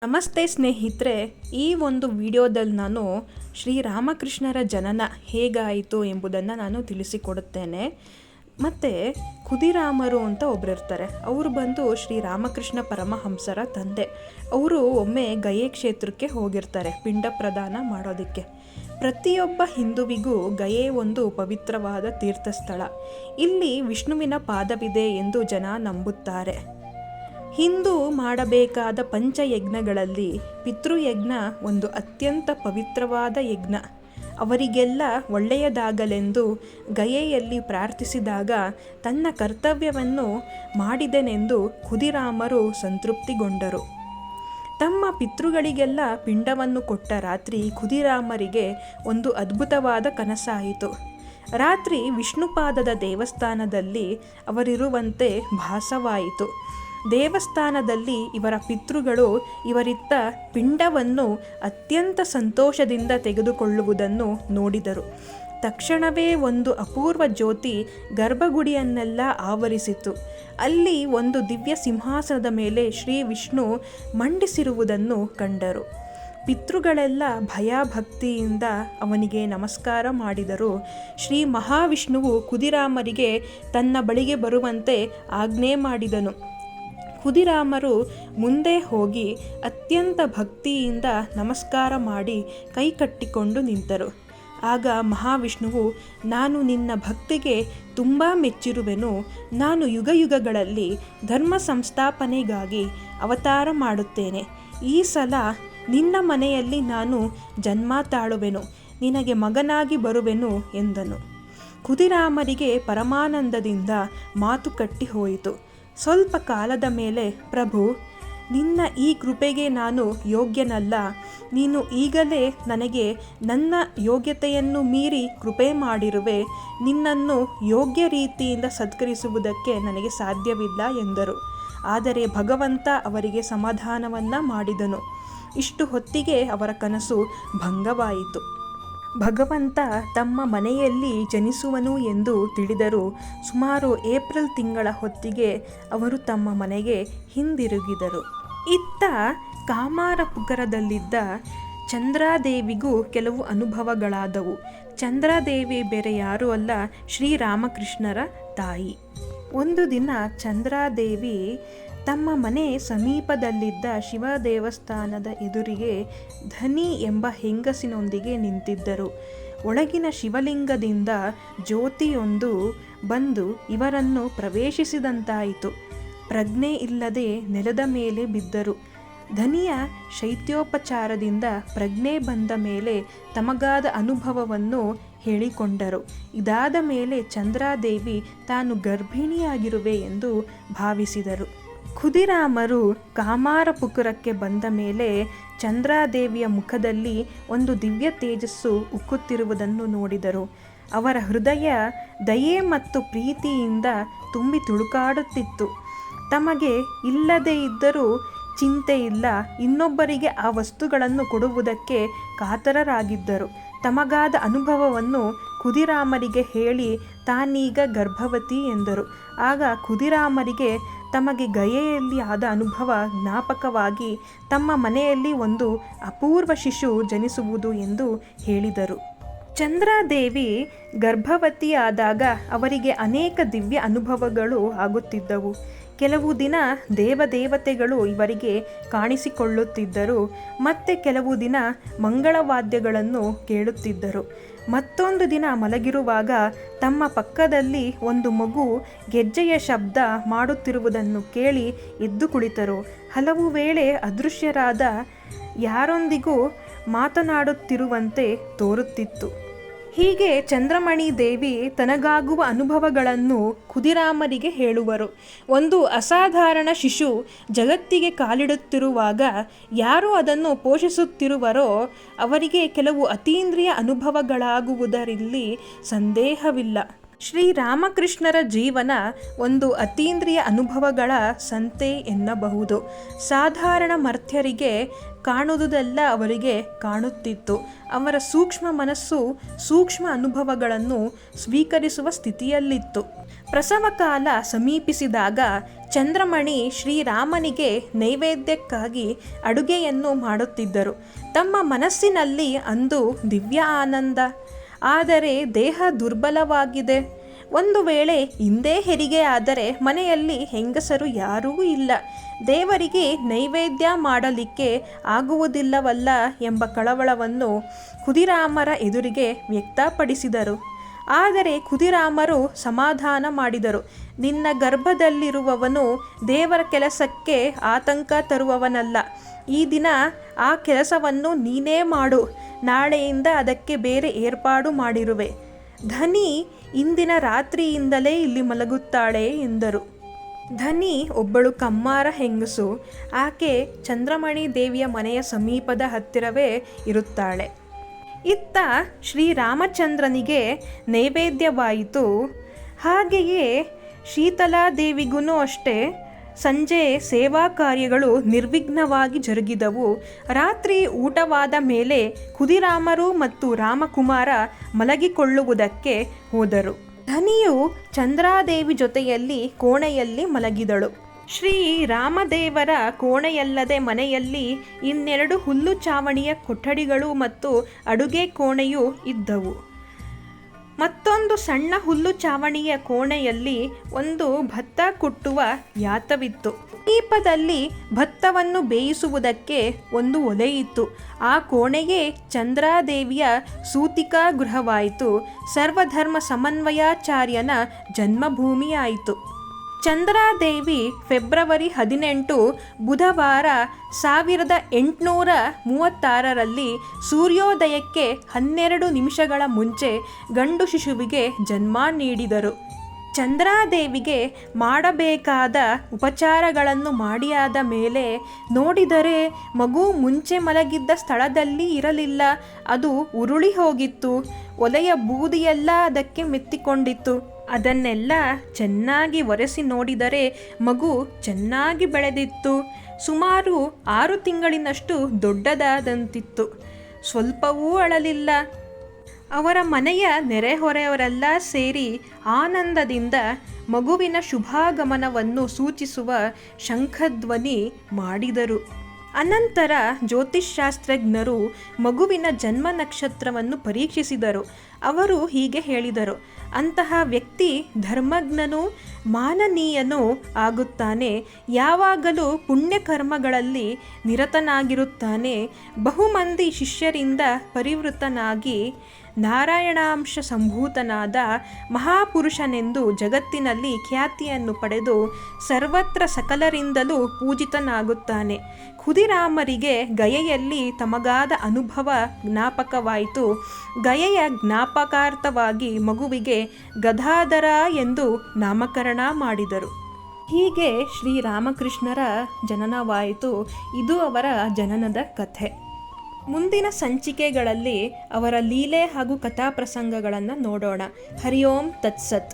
ನಮಸ್ತೆ ಸ್ನೇಹಿತರೆ, ಈ ಒಂದು ವಿಡಿಯೋದಲ್ಲಿ ನಾನು ಶ್ರೀರಾಮಕೃಷ್ಣರ ಜನನ ಹೇಗಾಯಿತು ಎಂಬುದನ್ನು ನಾನು ತಿಳಿಸಿಕೊಡುತ್ತೇನೆ. ಮತ್ತು ಖುದಿರಾಮರು ಅಂತ ಒಬ್ಬರಿರ್ತಾರೆ. ಅವರು ಬಂದು ಶ್ರೀರಾಮಕೃಷ್ಣ ಪರಮಹಂಸರ ತಂದೆ. ಅವರು ಒಮ್ಮೆ ಗಯೆ ಕ್ಷೇತ್ರಕ್ಕೆ ಹೋಗಿರ್ತಾರೆ ಪಿಂಡ ಪ್ರದಾನ ಮಾಡೋದಕ್ಕೆ. ಪ್ರತಿಯೊಬ್ಬ ಹಿಂದುವಿಗೂ ಗಯೆ ಒಂದು ಪವಿತ್ರವಾದ ತೀರ್ಥಸ್ಥಳ. ಇಲ್ಲಿ ವಿಷ್ಣುವಿನ ಪಾದವಿದೆ ಎಂದು ಜನ ನಂಬುತ್ತಾರೆ. ಹಿಂದೂ ಮಾಡಬೇಕಾದ ಪಂಚಯಜ್ಞಗಳಲ್ಲಿ ಪಿತೃಯಜ್ಞ ಒಂದು ಅತ್ಯಂತ ಪವಿತ್ರವಾದ ಯಜ್ಞ. ಅವರಿಗೆಲ್ಲ ಒಳ್ಳೆಯದಾಗಲೆಂದು ಗಯೆಯಲ್ಲಿ ಪ್ರಾರ್ಥಿಸಿದಾಗ ತನ್ನ ಕರ್ತವ್ಯವನ್ನು ಮಾಡಿದೆನೆಂದು ಖುದಿರಾಮರು ಸಂತೃಪ್ತಿಗೊಂಡರು. ತಮ್ಮ ಪಿತೃಗಳಿಗೆಲ್ಲ ಪಿಂಡವನ್ನು ಕೊಟ್ಟ ರಾತ್ರಿ ಖುದಿರಾಮರಿಗೆ ಒಂದು ಅದ್ಭುತವಾದ ಕನಸಾಯಿತು. ರಾತ್ರಿ ವಿಷ್ಣುಪಾದದ ದೇವಸ್ಥಾನದಲ್ಲಿ ಅವರಿರುವಂತೆ ಭಾಸವಾಯಿತು. ದೇವಸ್ಥಾನದಲ್ಲಿ ಇವರ ಪಿತೃಗಳು ಇವರಿತ್ತ ಪಿಂಡವನ್ನು ಅತ್ಯಂತ ಸಂತೋಷದಿಂದ ತೆಗೆದುಕೊಳ್ಳುವುದನ್ನು ನೋಡಿದರು. ತಕ್ಷಣವೇ ಒಂದು ಅಪೂರ್ವ ಜ್ಯೋತಿ ಗರ್ಭಗುಡಿಯನ್ನೆಲ್ಲ ಆವರಿಸಿತು. ಅಲ್ಲಿ ಒಂದು ದಿವ್ಯ ಸಿಂಹಾಸನದ ಮೇಲೆ ಶ್ರೀ ವಿಷ್ಣು ಮಂಡಿಸಿರುವುದನ್ನು ಕಂಡರು. ಪಿತೃಗಳೆಲ್ಲ ಭಯಭಕ್ತಿಯಿಂದ ಅವನಿಗೆ ನಮಸ್ಕಾರ ಮಾಡಿದರು. ಶ್ರೀ ಮಹಾವಿಷ್ಣುವು ಖುದಿರಾಮರಿಗೆ ತನ್ನ ಬಳಿಗೆ ಬರುವಂತೆ ಆಜ್ಞೆ ಮಾಡಿದನು. ಖುದಿರಾಮರು ಮುಂದೆ ಹೋಗಿ ಅತ್ಯಂತ ಭಕ್ತಿಯಿಂದ ನಮಸ್ಕಾರ ಮಾಡಿ ಕೈಕಟ್ಟಿಕೊಂಡು ನಿಂತರು. ಆಗ ಮಹಾವಿಷ್ಣುವು, ನಾನು ನಿನ್ನ ಭಕ್ತಿಗೆ ತುಂಬ ಮೆಚ್ಚಿರುವೆನು. ನಾನು ಯುಗಯುಗಗಳಲ್ಲಿ ಧರ್ಮ ಸಂಸ್ಥಾಪನೆಗಾಗಿ ಅವತಾರ ಮಾಡುತ್ತೇನೆ. ಈ ಸಲ ನಿನ್ನ ಮನೆಯಲ್ಲಿ ನಾನು ಜನ್ಮ ತಾಳುವೆನು. ನಿನಗೆ ಮಗನಾಗಿ ಬರುವೆನು ಎಂದನು. ಖುದಿರಾಮರಿಗೆ ಪರಮಾನಂದದಿಂದ ಮಾತು ಕಟ್ಟಿ ಹೋಯಿತು. ಸ್ವಲ್ಪ ಕಾಲದ ಮೇಲೆ, ಪ್ರಭು, ನಿನ್ನ ಈ ಕೃಪೆಗೆ ನಾನು ಯೋಗ್ಯನಲ್ಲ. ನೀನು ಈಗಲೇ ನನಗೆ ನನ್ನ ಯೋಗ್ಯತೆಯನ್ನು ಮೀರಿ ಕೃಪೆ ಮಾಡಿರುವೆ. ನಿನ್ನನ್ನು ಯೋಗ್ಯ ರೀತಿಯಿಂದ ಸತ್ಕರಿಸುವುದಕ್ಕೆ ನನಗೆ ಸಾಧ್ಯವಿಲ್ಲ ಎಂದರು. ಆದರೆ ಭಗವಂತ ಅವರಿಗೆ ಸಮಾಧಾನವನ್ನು ಮಾಡಿದನು. ಇಷ್ಟು ಹೊತ್ತಿಗೆ ಅವರ ಕನಸು ಭಂಗವಾಯಿತು. ಭಗವಂತ ತಮ್ಮ ಮನೆಯಲ್ಲಿ ಜನಿಸುವನು ಎಂದು ತಿಳಿದರು. ಸುಮಾರು ಏಪ್ರಿಲ್ ತಿಂಗಳ ಹೊತ್ತಿಗೆ ಅವರು ತಮ್ಮ ಮನೆಗೆ ಹಿಂದಿರುಗಿದರು. ಇತ್ತ ಕಾಮಾರಪುಕರದಲ್ಲಿದ್ದ ಚಂದ್ರಾದೇವಿಗೂ ಕೆಲವು ಅನುಭವಗಳಾದವು. ಚಂದ್ರಾದೇವಿ ಬೇರೆ ಯಾರೂ ಅಲ್ಲ, ಶ್ರೀರಾಮಕೃಷ್ಣರ ತಾಯಿ. ಒಂದು ದಿನ ಚಂದ್ರಾದೇವಿ ತಮ್ಮ ಮನೆ ಸಮೀಪದಲ್ಲಿದ್ದ ಶಿವ ದೇವಸ್ಥಾನದ ಎದುರಿಗೆ ಧನಿ ಎಂಬ ಹೆಂಗಸಿನೊಂದಿಗೆ ನಿಂತಿದ್ದರು. ಒಳಗಿನ ಶಿವಲಿಂಗದಿಂದ ಜ್ಯೋತಿಯೊಂದು ಬಂದು ಇವರನ್ನು ಪ್ರವೇಶಿಸಿದಂತಾಯಿತು. ಪ್ರಜ್ಞೆ ಇಲ್ಲದೆ ನೆಲದ ಮೇಲೆ ಬಿದ್ದರು. ಧನಿಯ ಶೈತ್ಯೋಪಚಾರದಿಂದ ಪ್ರಜ್ಞೆ ಬಂದ ಮೇಲೆ ತಮಗಾದ ಅನುಭವವನ್ನು ಹೇಳಿಕೊಂಡರು. ಇದಾದ ಮೇಲೆ ಚಂದ್ರಾದೇವಿ ತಾನು ಗರ್ಭಿಣಿಯಾಗಿರುವೆ ಎಂದು ಭಾವಿಸಿದರು. ಖುದಿರಾಮರು ಕಾಮಾರಪುಕುರಕ್ಕೆ ಬಂದ ಮೇಲೆ ಚಂದ್ರಾದೇವಿಯ ಮುಖದಲ್ಲಿ ಒಂದು ದಿವ್ಯ ತೇಜಸ್ಸು ಉಕ್ಕುತ್ತಿರುವುದನ್ನು ನೋಡಿದರು. ಅವರ ಹೃದಯ ದಯೆ ಮತ್ತು ಪ್ರೀತಿಯಿಂದ ತುಂಬಿ ತುಳುಕಾಡುತ್ತಿತ್ತು. ತಮಗೆ ಇಲ್ಲದೇ ಇದ್ದರೂ ಚಿಂತೆ ಇಲ್ಲ, ಇನ್ನೊಬ್ಬರಿಗೆ ಆ ವಸ್ತುಗಳನ್ನು ಕೊಡುವುದಕ್ಕೆ ಕಾತರರಾಗಿದ್ದರು. ತಮಗಾದ ಅನುಭವವನ್ನು ಖುದಿರಾಮರಿಗೆ ಹೇಳಿ ತಾನೀಗ ಗರ್ಭವತಿ ಎಂದರು. ಆಗ ಖುದಿರಾಮರಿಗೆ ತಮಗೆ ಗಯೆಯಲ್ಲಿ ಆದ ಅನುಭವ ಜ್ಞಾಪಕವಾಗಿ ತಮ್ಮ ಮನೆಯಲ್ಲಿ ಒಂದು ಅಪೂರ್ವ ಶಿಶು ಜನಿಸುವುದು ಎಂದು ಹೇಳಿದರು. ಚಂದ್ರಾದೇವಿ ಗರ್ಭವತಿಯಾದಾಗ ಅವರಿಗೆ ಅನೇಕ ದಿವ್ಯ ಅನುಭವಗಳು ಆಗುತ್ತಿದ್ದವು. ಕೆಲವು ದಿನ ದೇವದೇವತೆಗಳು ಇವರಿಗೆ ಕಾಣಿಸಿಕೊಳ್ಳುತ್ತಿದ್ದರು. ಮತ್ತೆ ಕೆಲವು ದಿನ ಮಂಗಳವಾದ್ಯಗಳನ್ನು ಕೇಳುತ್ತಿದ್ದರು. ಮತ್ತೊಂದು ದಿನ ಮಲಗಿರುವಾಗ ತಮ್ಮ ಪಕ್ಕದಲ್ಲಿ ಒಂದು ಮಗು ಗೆಜ್ಜೆಯ ಶಬ್ದ ಮಾಡುತ್ತಿರುವುದನ್ನು ಕೇಳಿ ಎದ್ದು ಕುಳಿತರು. ಹಲವು ವೇಳೆ ಅದೃಶ್ಯರಾದ ಯಾರೊಂದಿಗೂ ಮಾತನಾಡುತ್ತಿರುವಂತೆ ತೋರುತ್ತಿತ್ತು. ಹೀಗೆ ಚಂದ್ರಮಣಿ ದೇವಿ ತನಗಾಗುವ ಅನುಭವಗಳನ್ನು ಖುದಿರಾಮರಿಗೆ ಹೇಳುವರು. ಒಂದು ಅಸಾಧಾರಣ ಶಿಶು ಜಗತ್ತಿಗೆ ಕಾಲಿಡುತ್ತಿರುವಾಗ ಯಾರು ಅದನ್ನು ಪೋಷಿಸುತ್ತಿರುವರೋ ಅವರಿಗೆ ಕೆಲವು ಅತೀಂದ್ರಿಯ ಅನುಭವಗಳಾಗುವುದರಲ್ಲಿ ಸಂದೇಹವಿಲ್ಲ. ಶ್ರೀರಾಮಕೃಷ್ಣರ ಜೀವನ ಒಂದು ಅತೀಂದ್ರಿಯ ಅನುಭವಗಳ ಸಂತೆ ಎನ್ನಬಹುದು. ಸಾಧಾರಣ ಮರ್ತ್ಯರಿಗೆ ಕಾಣುವುದೆಲ್ಲ ಅವರಿಗೆ ಕಾಣುತ್ತಿತ್ತು. ಅವರ ಸೂಕ್ಷ್ಮ ಮನಸ್ಸು ಸೂಕ್ಷ್ಮ ಅನುಭವಗಳನ್ನು ಸ್ವೀಕರಿಸುವ ಸ್ಥಿತಿಯಲ್ಲಿತ್ತು. ಪ್ರಸವ ಕಾಲ ಸಮೀಪಿಸಿದಾಗ ಚಂದ್ರಮಣಿ ಶ್ರೀರಾಮನಿಗೆ ನೈವೇದ್ಯಕ್ಕಾಗಿ ಅಡುಗೆಯನ್ನು ಮಾಡುತ್ತಿದ್ದರು. ತಮ್ಮ ಮನಸ್ಸಿನಲ್ಲಿ ಅಂದು ದಿವ್ಯ ಆನಂದ. ಆದರೆ ದೇಹ ದುರ್ಬಲವಾಗಿದೆ. ಒಂದು ವೇಳೆ ಹಿಂದೆ ಹೆರಿಗೆ ಆದರೆ ಮನೆಯಲ್ಲಿ ಹೆಂಗಸರು ಯಾರೂ ಇಲ್ಲ, ದೇವರಿಗೆ ನೈವೇದ್ಯ ಮಾಡಲಿಕ್ಕೆ ಆಗುವುದಿಲ್ಲವಲ್ಲ ಎಂಬ ಕಳವಳವನ್ನು ಖುದಿರಾಮರ ಎದುರಿಗೆ ವ್ಯಕ್ತಪಡಿಸಿದರು. ಆದರೆ ಖುದಿರಾಮರು ಸಮಾಧಾನ ಮಾಡಿದರು. ನಿನ್ನ ಗರ್ಭದಲ್ಲಿರುವವನು ದೇವರ ಕೆಲಸಕ್ಕೆ ಆತಂಕ ತರುವವನಲ್ಲ. ಈ ದಿನ ಆ ಕೆಲಸವನ್ನು ನೀನೇ ಮಾಡು. ನಾಳೆಯಿಂದ ಅದಕ್ಕೆ ಬೇರೆ ಏರ್ಪಾಡು ಮಾಡಿರುವೆ. ಧನಿ ಇಂದಿನ ರಾತ್ರಿಯಿಂದಲೇ ಇಲ್ಲಿ ಮಲಗುತ್ತಾಳೆ ಎಂದರು. ಧನಿ ಒಬ್ಬಳು ಕಮ್ಮಾರ ಹೆಂಗಸು. ಆಕೆ ಚಂದ್ರಮಣಿ ದೇವಿಯ ಮನೆಯ ಸಮೀಪದ ಹತ್ತಿರವೇ ಇರುತ್ತಾಳೆ. ಇತ್ತ ಶ್ರೀರಾಮಚಂದ್ರನಿಗೆ ನೈವೇದ್ಯವಾಯಿತು. ಹಾಗೆಯೇ ಶೀತಲಾದೇವಿಗೂ ಅಷ್ಟೇ ಸಂಜೆ ಸೇವಾ ಕಾರ್ಯಗಳು ನಿರ್ವಿಘ್ನವಾಗಿ ಜರುಗಿದವು. ರಾತ್ರಿ ಊಟವಾದ ಮೇಲೆ ಖುದಿರಾಮರು ಮತ್ತು ರಾಮಕುಮಾರ ಮಲಗಿಕೊಳ್ಳುವುದಕ್ಕೆ ಹೋದರು. ಧನಿಯು ಚಂದ್ರಾದೇವಿ ಜೊತೆಯಲ್ಲಿ ಕೋಣೆಯಲ್ಲಿ ಮಲಗಿದಳು. ಶ್ರೀ ರಾಮದೇವರ ಕೋಣೆಯಲ್ಲದೆ ಮನೆಯಲ್ಲಿ ಇನ್ನೆರಡು ಹುಲ್ಲು ಚಾವಣಿಯ ಕೊಠಡಿಗಳು ಮತ್ತು ಅಡುಗೆ ಕೋಣೆಯೂ ಇದ್ದವು. ಮತ್ತೊಂದು ಸಣ್ಣ ಹುಲ್ಲು ಚಾವಣಿಯ ಕೋಣೆಯಲ್ಲಿ ಒಂದು ಭತ್ತ ಕುಟ್ಟುವ ಯಾತವಿತ್ತು. ಸಮೀಪದಲ್ಲಿ ಭತ್ತವನ್ನು ಬೇಯಿಸುವುದಕ್ಕೆ ಒಂದು ಒಲೆಯಿತ್ತು. ಆ ಕೋಣೆಯೇ ಚಂದ್ರಾದೇವಿಯ ಸೂತಿಕಾ ಗೃಹವಾಯಿತು. ಸರ್ವಧರ್ಮ ಸಮನ್ವಯಾಚಾರ್ಯನ ಜನ್ಮಭೂಮಿಯಾಯಿತು. ಚಂದ್ರಾದೇವಿ ಫೆಬ್ರವರಿ 18 ಬುಧವಾರ 1836ರಲ್ಲಿ ಸೂರ್ಯೋದಯಕ್ಕೆ 12 ನಿಮಿಷಗಳ ಮುಂಚೆ ಗಂಡು ಶಿಶುವಿಗೆ ಜನ್ಮ ನೀಡಿದರು. ಚಂದ್ರಾದೇವಿಗೆ ಮಾಡಬೇಕಾದ ಉಪಚಾರಗಳನ್ನು ಮಾಡಿಯಾದ ಮೇಲೆ ನೋಡಿದರೆ ಮಗು ಮುಂಚೆ ಮಲಗಿದ್ದ ಸ್ಥಳದಲ್ಲಿ ಇರಲಿಲ್ಲ. ಅದು ಉರುಳಿ ಹೋಗಿತ್ತು. ಒಲೆಯ ಬೂದಿಯೆಲ್ಲ ಅದಕ್ಕೆ ಮೆತ್ತಿಕೊಂಡಿತ್ತು. ಅದನ್ನೆಲ್ಲ ಚೆನ್ನಾಗಿ ಒರೆಸಿ ನೋಡಿದರೆ ಮಗು ಚೆನ್ನಾಗಿ ಬೆಳೆದಿತ್ತು. ಸುಮಾರು 6 ತಿಂಗಳಿನಷ್ಟು ದೊಡ್ಡದಾದಂತಿತ್ತು. ಸ್ವಲ್ಪವೂ ಅಳಲಿಲ್ಲ. ಅವರ ಮನೆಯ ನೆರೆಹೊರೆಯವರೆಲ್ಲ ಸೇರಿ ಆನಂದದಿಂದ ಮಗುವಿನ ಶುಭಾಗಮನವನ್ನು ಸೂಚಿಸುವ ಶಂಖಧ್ವನಿ ಮಾಡಿದರು. ಅನಂತರ ಜ್ಯೋತಿಷ್ಶಾಸ್ತ್ರಜ್ಞರು ಮಗುವಿನ ಜನ್ಮ ನಕ್ಷತ್ರವನ್ನು ಪರೀಕ್ಷಿಸಿದರು. ಅವರು ಹೀಗೆ ಹೇಳಿದರು: ಅಂತಹ ವ್ಯಕ್ತಿ ಧರ್ಮಜ್ಞನೂ ಮಾನನೀಯನೂ ಆಗುತ್ತಾನೆ. ಯಾವಾಗಲೂ ಪುಣ್ಯಕರ್ಮಗಳಲ್ಲಿ ನಿರತನಾಗಿರುತ್ತಾನೆ. ಬಹುಮಂದಿ ಶಿಷ್ಯರಿಂದ ಪರಿವೃತನಾಗಿ ನಾರಾಯಣಾಂಶ ಸಂಭೂತನಾದ ಮಹಾಪುರುಷನೆಂದು ಜಗತ್ತಿನಲ್ಲಿ ಖ್ಯಾತಿಯನ್ನು ಪಡೆದು ಸರ್ವತ್ರ ಸಕಲರಿಂದಲೂ ಪೂಜಿತನಾಗುತ್ತಾನೆ. ಖುದಿರಾಮರಿಗೆ ಗಯೆಯಲ್ಲಿ ತಮಗಾದ ಅನುಭವ ಜ್ಞಾಪಕವಾಯಿತು. ಗಯೆಯ ಜ್ಞಾಪಕಾರ್ಥವಾಗಿ ಮಗುವಿಗೆ ಗದಾಧರ ಎಂದು ನಾಮಕರಣ ಮಾಡಿದರು. ಹೀಗೆ ಶ್ರೀರಾಮಕೃಷ್ಣರ ಜನನವಾಯಿತು. ಇದು ಅವರ ಜನನದ ಕಥೆ. ಮುಂದಿನ ಸಂಚಿಕೆಗಳಲ್ಲಿ ಅವರ ಲೀಲೆ ಹಾಗೂ ಕಥಾಪ್ರಸಂಗಗಳನ್ನು ನೋಡೋಣ. ಹರಿ ಓಂ ತತ್ಸತ್.